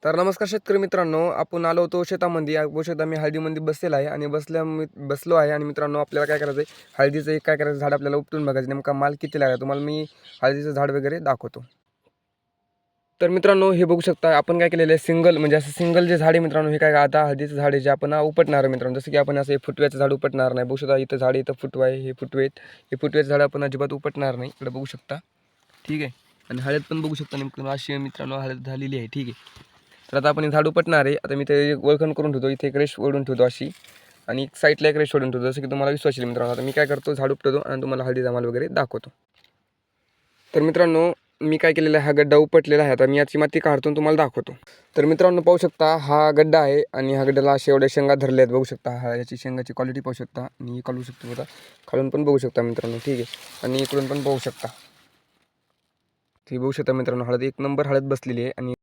तर नमस्कार शेतकरी मित्रांनो, आपण आलो होतो शेतामध्ये. बघू शकता मी हळदीमध्ये बसलेला आहे आणि बसलो आहे. आणि मित्रांनो, आपल्याला काय करायचं आहे, हळदीचं एक काय करायचं, झाड आपल्याला उपटून बघायचं, नेमका माल किती लागला. तुम्हाला मी हळदीचं झाड वगैरे दाखवतो. तर मित्रांनो, हे बघू शकता आपण काय केलेलं आहे, सिंगल म्हणजे असं सिंगल जे झाड आहे मित्रांनो, हे काय आता हळदीचं झाड आहे जे आपण उपटणार आहे मित्रांनो. जसं की आपण असं फुटव्याचं झाड उपटणार नाही. बघू शकता इथं झाड, इथं फुटवा आहे, हे फुटवे आहेत. हे फुटव्याचं झाड आपण अजिबात उपटणार नाही. इकडे बघू शकता, ठीक आहे. आणि हळद पण बघू शकता नेमकं अशी मित्रांनो हळद झालेली आहे, ठीक आहे. तर आता आपण हे झाड उपटणार आहे. आता मी ते ओळखण करून ठेवतो, इथे एक रेष ओढून ठेवतो अशी, आणि एक साईडला एक रेष ओढून ठेवतो, जसं की तुम्हाला विश्वास येईल मित्रांनो. आता मी काय करतो, झाड उपटतो आणि तुम्हाला हळदी जमाल वगैरे दाखवतो. तर मित्रांनो, मी काय केलेलं आहे, हा गड्डा उपटलेला आहे. आता मी याची माती काढतो तुम्हाला दाखवतो. तर मित्रांनो, पाहू शकता हा गड्डा आहे आणि ह्या गड्ड्याला असे एवढ्या शेंगा धरल्या आहेत. बघू शकता, हा याची शेंगाची क्वालिटी पाहू शकता. आणि काढू शकतो बघा, खालून पण बघू शकता मित्रांनो, ठीक आहे. आणि इकडून पण पाहू शकता, ती बघू शकता मित्रांनो, हळद एक नंबर हळद बसलेली आहे. आणि